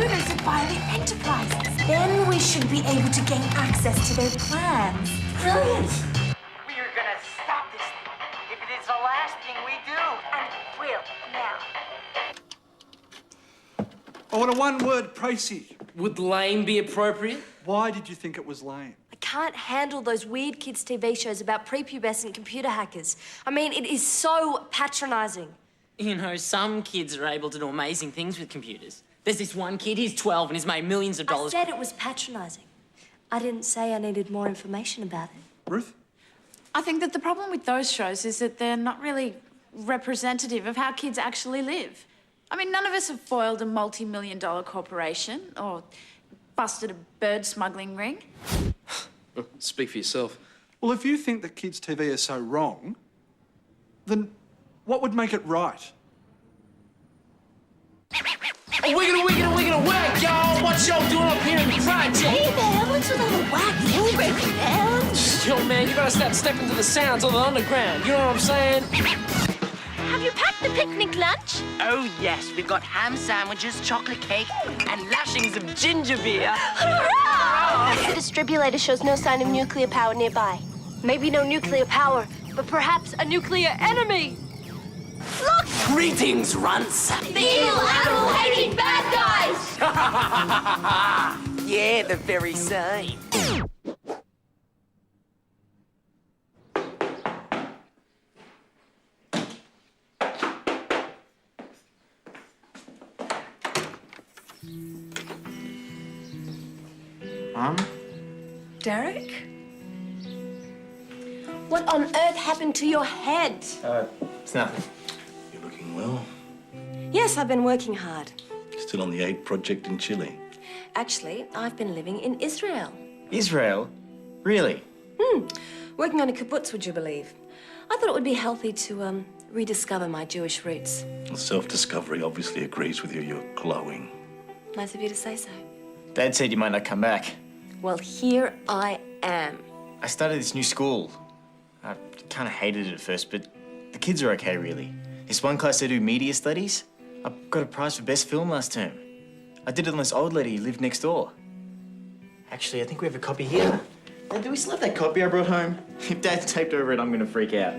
donated via the enterprises. Then we should be able to gain access to their plans. Brilliant! We are gonna stop this thing if it is the last thing we do. And will now. I want a one-word précis. Would lame be appropriate? Why did you think it was lame? I can't handle those weird kids' TV shows about prepubescent computer hackers. I mean, it is so patronising. You know, some kids are able to do amazing things with computers. There's this one kid, he's 12 and he's made millions of dollars. I said it was patronising. I didn't say I needed more information about it. Ruth? I think that the problem with those shows is that they're not really representative of how kids actually live. I mean, none of us have foiled a multi-million-dollar corporation or busted a bird smuggling ring. Speak for yourself. Well, if you think that kids' TV is so wrong, then what would make it right? Wiggity, whack, y'all! What y'all doing up here in the project? Hey man, what's with all the whack movement, man? Yo, man, you gotta start stepping to the sounds of the underground. You know what I'm saying? Have you packed the picnic lunch? Oh, yes. We've got ham sandwiches, chocolate cake, and lashings of ginger beer. The distributor shows no sign of nuclear power nearby. Maybe no nuclear power, but perhaps a nuclear enemy. Look! Greetings, runts! The evil animal-hating bad guys! Yeah, the very same. Mum? Derek? What on earth happened to your head? It's nothing. You're looking well. Yes, I've been working hard. Still on the aid project in Chile. Actually, I've been living in Israel. Israel? Really? Working on a kibbutz, would you believe? I thought it would be healthy to, rediscover my Jewish roots. Self-discovery obviously agrees with you. You're glowing. Nice of you to say so. Dad said you might not come back. Well, here I am. I started this new school. I kind of hated it at first, but the kids are okay, really. This one class, they do media studies. I got a prize for best film last term. I did it on this old lady who lived next door. Actually, I think we have a copy here. Dad, do we still have that copy I brought home? If Dad taped over it, I'm gonna freak out.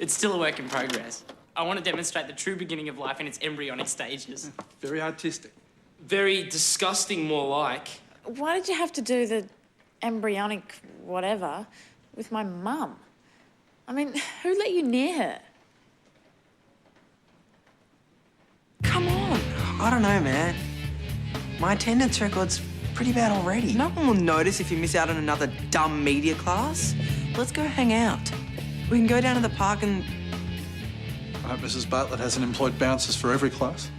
It's still a work in progress. I want to demonstrate the true beginning of life in its embryonic stages. Very artistic. Very disgusting, more like. Why did you have to do the embryonic whatever with my mum? I mean, who let you near her? Come on. I don't know, man. My attendance record's pretty bad already. No one will notice if you miss out on another dumb media class. Let's go hang out. We can go down to the park and... I hope Mrs. Bartlett hasn't employed bouncers for every class.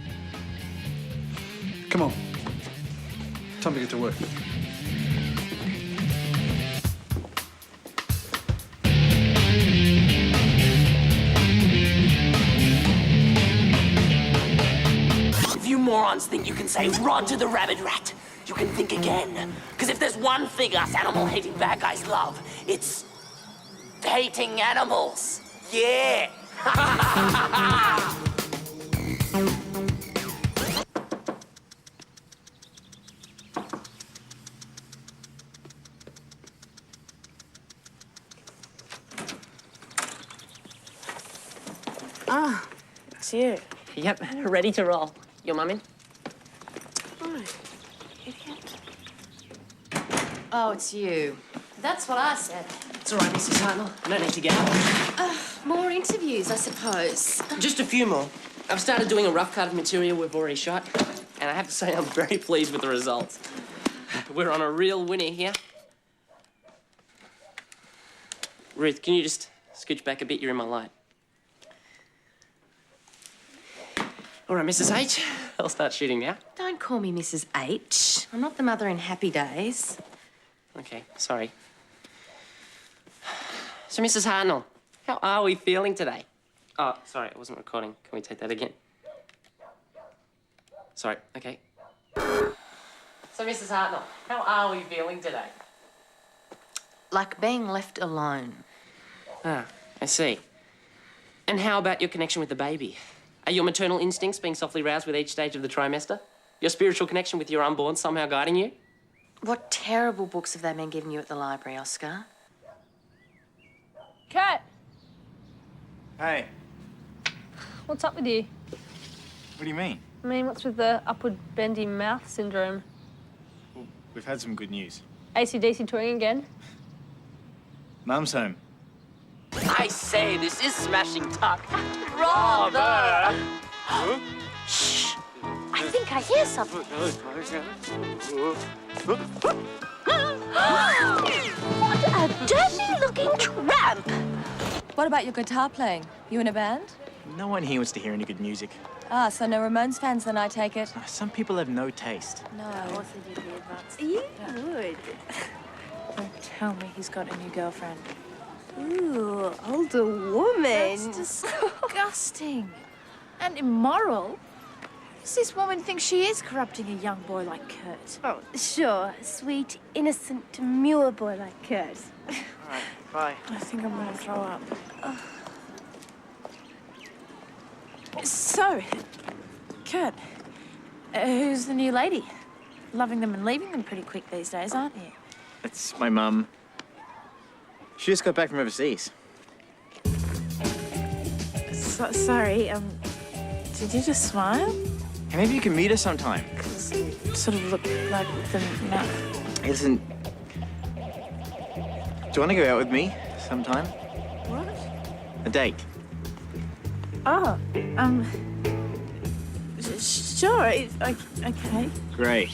Come on. Time to get to work. If you morons think you can say Rod to the rabbit rat, you can think again. Because if there's one thing us animal-hating bad guys love, it's hating animals. Yeah. Ah, it's you. Yep, ready to roll. Your mum in? Oh, idiot. Oh, it's you. That's what I said. It's all right, Mrs. Hartnell. No need to get up. More interviews, I suppose. Just a few more. I've started doing a rough cut of material we've already shot, and I have to say I'm very pleased with the results. We're on a real winner here. Ruth, can you just scooch back a bit? You're in my light. All right, Mrs. H, I'll start shooting now. Don't call me Mrs. H. I'm not the mother in Happy Days. Okay, sorry. So, Mrs. Hartnell, how are we feeling today? Oh, sorry, I wasn't recording. Can we take that again? Sorry, okay. So, Mrs. Hartnell, how are we feeling today? Like being left alone. Ah, I see. And how about your connection with the baby? Are your maternal instincts being softly roused with each stage of the trimester? Your spiritual connection with your unborn somehow guiding you? What terrible books have they been giving you at the library, Oscar? Kurt, Hey, what's up with you? what do you mean? I mean, what's with the upward bendy mouth syndrome? Well, we've had some good news. AC/DC touring again? Mum's home. I say, this is smashing talk. Rather. Shh! I think I hear something. What a dirty-looking tramp! What about your guitar playing? You in a band? No one here wants to hear any good music. Ah, so no Ramones fans then, I take it? Some people have no taste. No. You would. Don't tell me he's got a new girlfriend. Ooh, older woman. That's disgusting. And immoral. How does this woman think she is corrupting a young boy like Kurt? Oh, sure. Sweet, innocent, demure boy like Kurt. All right, bye. I think I'm gonna throw up. So, Kurt, who's the new lady? Loving them and leaving them pretty quick these days, aren't you? It's my mum. She just got back from overseas. Sorry, did you just smile? Hey, maybe you can meet her sometime. Sort of look like the no. Listen, do you want to go out with me sometime? What? A date. Oh, sure. Okay. Great.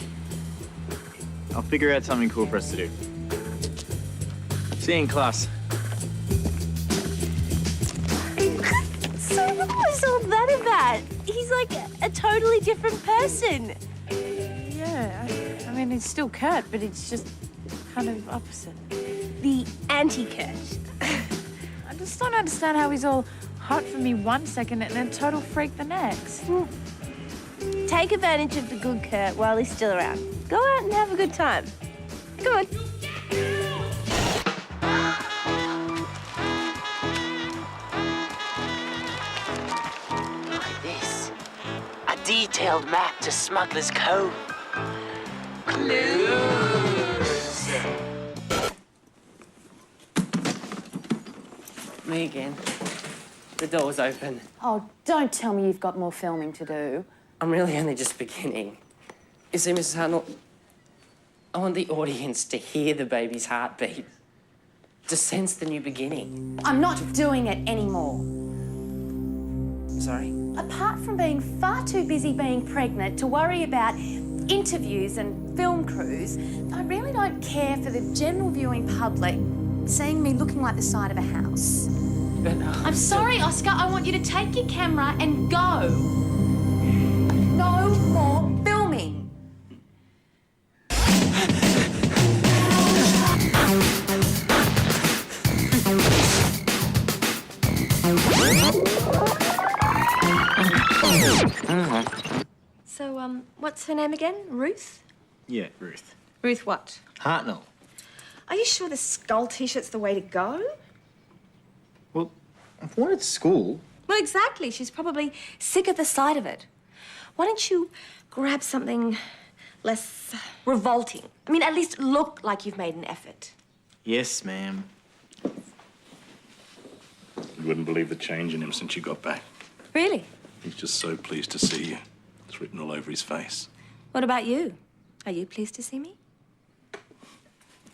I'll figure out something cool for us to do. See you in class. So what was all that about? He's like a totally different person. Yeah, I mean, it's still Kurt, but it's just kind of opposite. The anti-Kurt. I just don't understand how he's all hot for me one second and a total freak the next. Take advantage of the good Kurt while he's still around. Go out and have a good time. Come on. Like this. A detailed map to Smuggler's Cove. Clues. Me again. The door's open. Oh, don't tell me you've got more filming to do. I'm really only just beginning. You see, Mrs. Hartnell, I want the audience to hear the baby's heartbeat, to sense the new beginning. I'm not doing it anymore. Sorry? Apart from being far too busy being pregnant to worry about interviews and film crews, I really don't care for the general viewing public seeing me looking like the side of a house. But, I'm sorry, Oscar. I want you to take your camera and go. No more filming. So, what's her name again? Ruth? Yeah, Ruth. Ruth what? Hartnell. Are you sure the skull t-shirt's the way to go? Well, I've wanted school. Well, exactly. She's probably sick of the sight of it. Why don't you grab something less revolting? I mean, at least look like you've made an effort. Yes, ma'am. You wouldn't believe the change in him since you got back. Really? He's just so pleased to see you. It's written all over his face. What about you? Are you pleased to see me?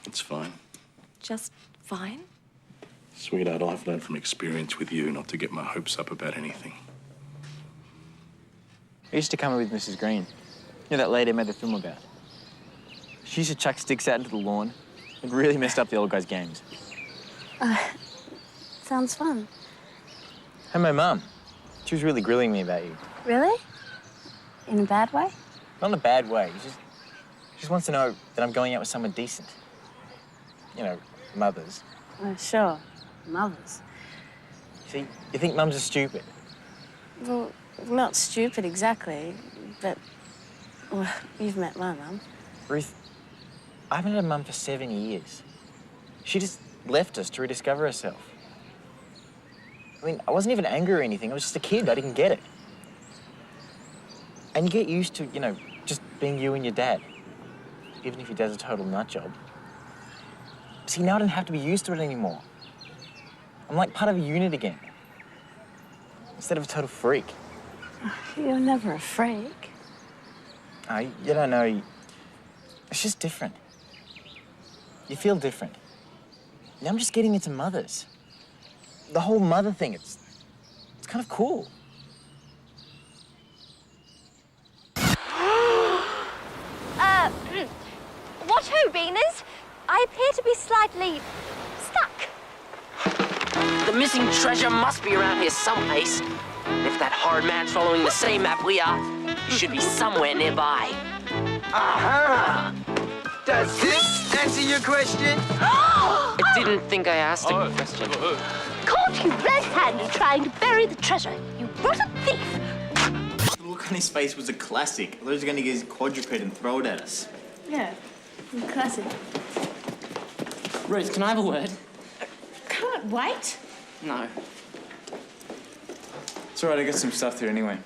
It's fine. Just fine? Sweetheart, I've learned from experience with you not to get my hopes up about anything. I used to come with Mrs. Green. You know that lady I made the film about? She used to chuck sticks out into the lawn. It really messed up the old guy's games. Sounds fun. Hey, my mum. She was really grilling me about you. Really? In a bad way? Not in a bad way. She just wants to know that I'm going out with someone decent. You know, mothers. Oh, sure. Mothers. See, you think mums are stupid. Well, not stupid exactly, but well, you've met my mum. Ruth, I haven't had a mum for 7 years. She just left us to rediscover herself. I mean, I wasn't even angry or anything. I was just a kid. I didn't get it. And you get used to, you know, just being you and your dad, even if your dad's a total nut job. See, now I don't have to be used to it anymore. I'm like part of a unit again, instead of a total freak. You're never a freak. You don't know. It's just different. You feel different. Now I'm just getting into mothers. The whole mother thing, it's kind of cool. What ho, Beaners? I appear to be slightly stuck. The missing treasure must be around here someplace. And if that horrid man's following the same map we are, he should be somewhere nearby. Aha! Does this answer your question? I didn't think I asked a question. Caught you red-handed trying to bury the treasure, you rotten thief! The look on his face was a classic. I thought he was going to get his quadruped and throw it at us. Yeah, classic. Ruth, can I have a word? Can't wait. No. It's all right, I got some stuff there anyway.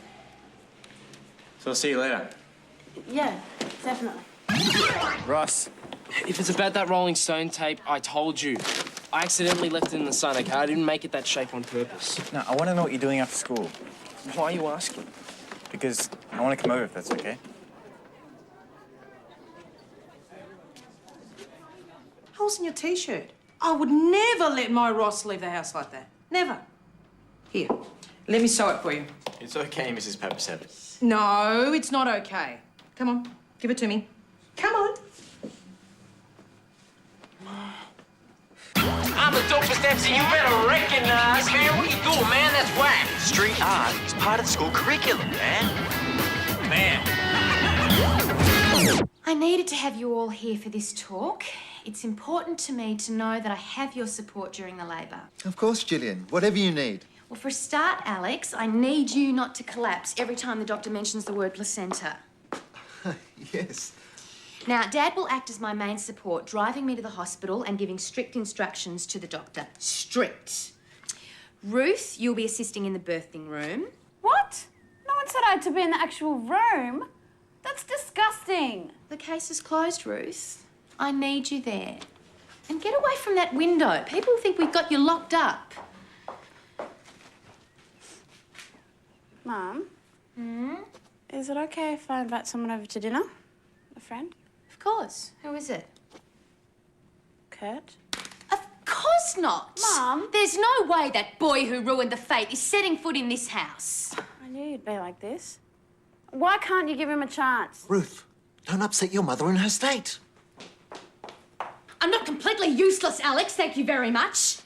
So I'll see you later. Yeah, definitely. Ross, if it's about that Rolling Stone tape, I told you. I accidentally left it in the sun, okay? I didn't make it that shape on purpose. No, I want to know what you're doing after school. Why are you asking? Because I want to come over if that's okay. Holes in your T-shirt. I would never let my Ross leave the house like that. Never. Here, let me sew it for you. It's okay, Mrs. Papasevich. No, it's not okay. Come on, give it to me. Come on. I'm the dopest MC you better recognize, man. What are you doing, man? That's whack. Street art is part of the school curriculum, man. I needed to have you all here for this talk. It's important to me to know that I have your support during the labour. Of course, Gillian. Whatever you need. Well, for a start, Alex, I need you not to collapse every time the doctor mentions the word placenta. Yes. Now, Dad will act as my main support, driving me to the hospital and giving strict instructions to the doctor. Strict. Ruth, you'll be assisting in the birthing room. What? No one said I had to be in the actual room. That's disgusting. The case is closed, Ruth. I need you there. And get away from that window. People think we've got you locked up. Mum? Is it okay if I invite someone over to dinner? A friend? Of course. Who is it? Kurt? Of course not. Mum? There's no way that boy who ruined the fate is setting foot in this house. I knew you'd be like this. Why can't you give him a chance? Ruth, don't upset your mother in her state. I'm not completely useless, Alex, thank you very much.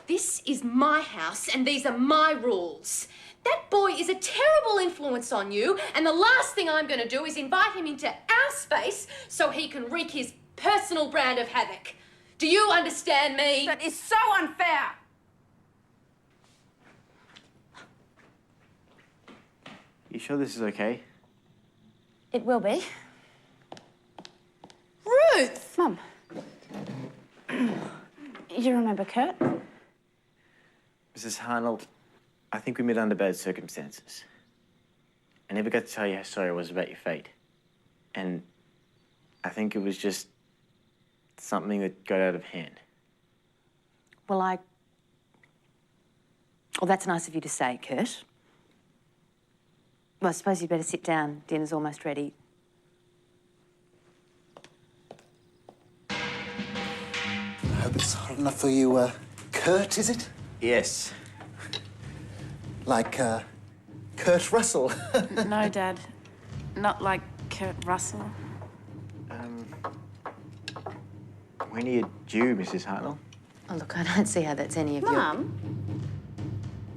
This is my house and these are my rules. That boy is a terrible influence on you, and the last thing I'm going to do is invite him into our space so he can wreak his personal brand of havoc. Do you understand me? That is so unfair. You sure this is okay? It will be. Ruth! Mum. You remember Kurt? Mrs. Harnold, I think we met under bad circumstances. I never got to tell you how sorry I was about your fate. And I think it was just something that got out of hand. Well, that's nice of you to say, Kurt. Well, I suppose you'd better sit down. Dinner's almost ready. I hope it's hot enough for you, Kurt, is it? Yes. Like, Kurt Russell. No, Dad. Not like Kurt Russell. When are you due, Mrs. Hartnell? Oh, look, I don't see how that's any of your... Mum,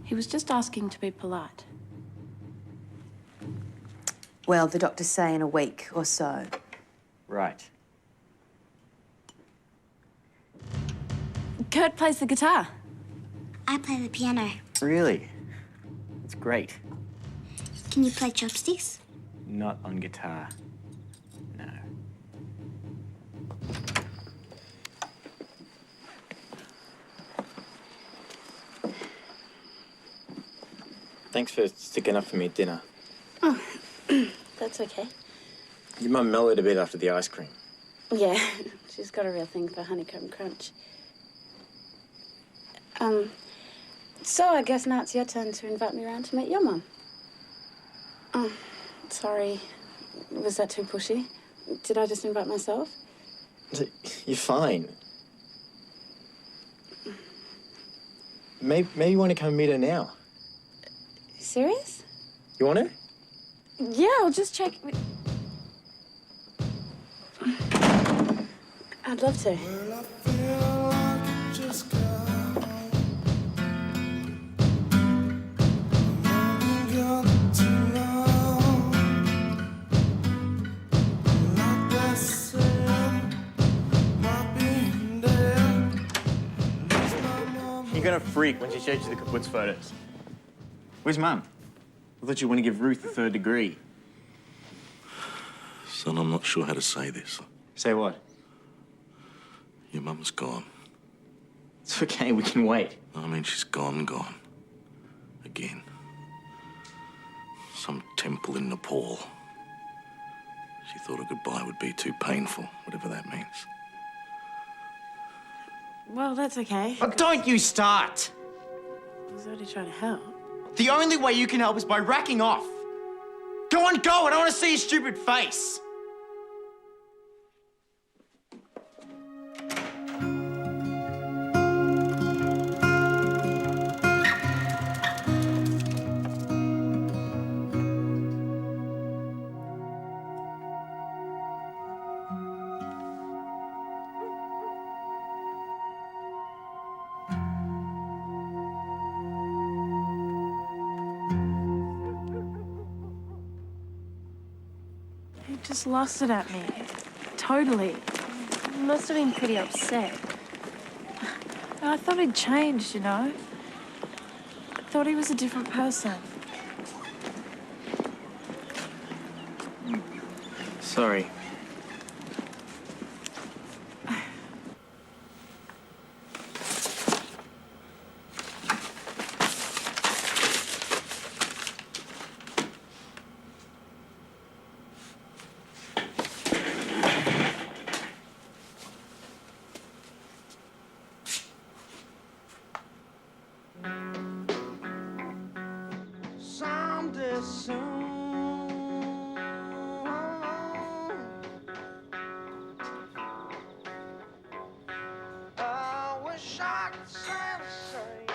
he was just asking to be polite. Well, the doctors say in a week or so. Right. Kurt plays the guitar. I play the piano. Really? That's great. Can you play chopsticks? Not on guitar. No. Thanks for sticking up for me at dinner. Oh, that's okay. Your mum mellowed a bit after the ice cream. Yeah, she's got a real thing for honeycomb crunch. So I guess now it's your turn to invite me around to meet your mum. Oh, sorry. Was that too pushy? Did I just invite myself? You're fine. Maybe you want to come meet her now. Serious? You want to? Yeah, I'll just check. I'd love to. You're gonna freak when she shows you the kibbutz photos. Where's Mum? I thought you want to give Ruth the 3rd degree. Son, I'm not sure how to say this. Say what? Your mum's gone. It's okay, we can wait. I mean, she's gone. Again. Some temple in Nepal. She thought a goodbye would be too painful, whatever that means. Well, that's okay. Oh, don't you start! I was already trying to help. The only way you can help is by racking off. Go on, go! I don't want to see your stupid face! He just lost it at me. Totally. He must have been pretty upset. I thought he'd changed, you know? I thought he was a different person. Sorry. Someday soon, I wish I could say the same.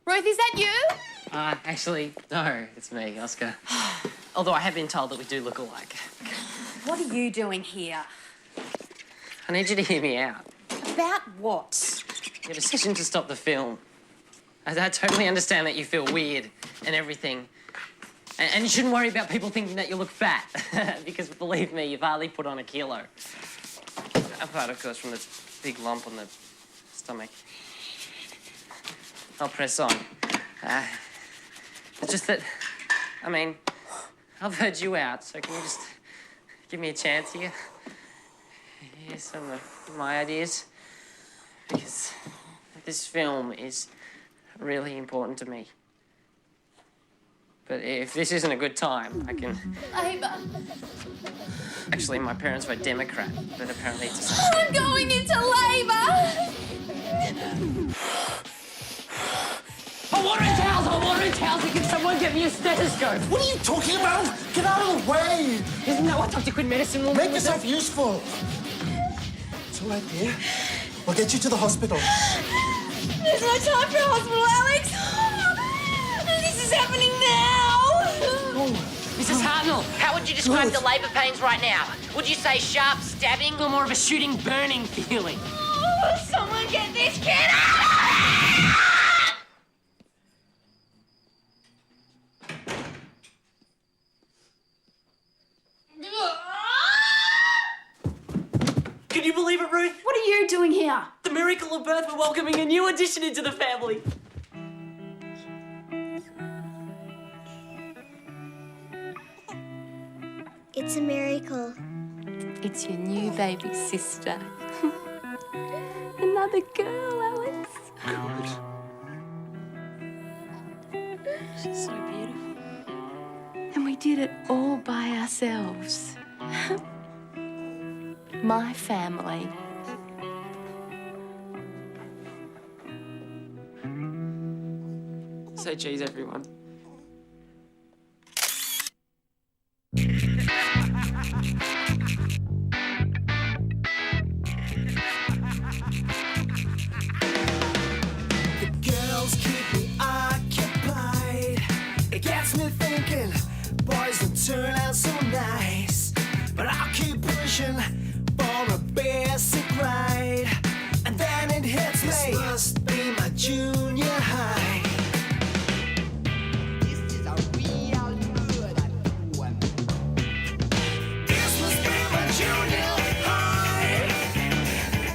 Ruth, is that you? Actually, no, it's me, Oscar. Although I have been told that we do look alike. What are you doing here? I need you to hear me out. About what? You have a session to stop the film. I totally understand that you feel weird and everything. And you shouldn't worry about people thinking that you look fat. Because believe me, you've hardly put on a kilo. Apart, of course, from the big lump on the stomach. I'll press on. It's just that, I mean, I've heard you out, so can you just give me a chance here? Here's some of my ideas. Because this film is really important to me. But if this isn't a good time, I can... Labour. Actually, my parents vote Democrat, but apparently it's a... I'm going into labour! Oh, water and towels! Oh, water and towels! Can someone get me a stethoscope? What are you talking about? Get out of the way! Isn't that what Dr. Quinn medicine will Make yourself useful. It's all right, dear. We'll get you to the hospital. There's no time for a hospital, Alex. This is happening now. Mrs. Hartnell, how would you describe the labour pains right now? Would you say sharp stabbing or more of a shooting, burning feeling? Oh, someone get this kid out! Can you believe it, Ruth? What are you doing here? The miracle of birth, we're welcoming a new addition into the family. It's a miracle. It's your new baby sister. Another girl, Alex. She's so beautiful. And we did it all by ourselves. My family. Say cheese, everyone. The girls keep me occupied. It gets me thinking, boys don't turn out so nice. But I'll keep pushing for a basic ride. And then it hits me. This must be my junior high. This is a real good one. This must be my junior high.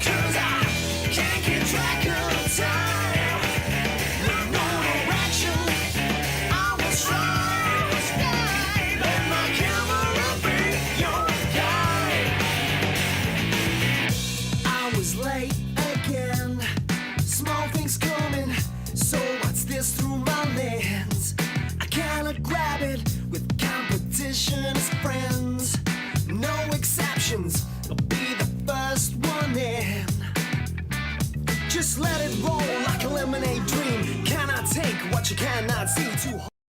'Cause I can't keep track of time. With no direction, I was trying to stay. Let my camera be your guide. I was late again. Small things coming, so what's this through my lens? I cannot grab it with competition as friends. No exceptions, I'll be the first one in. Just let it roll like a lemonade dream. Cannot take what you cannot see. Too hard.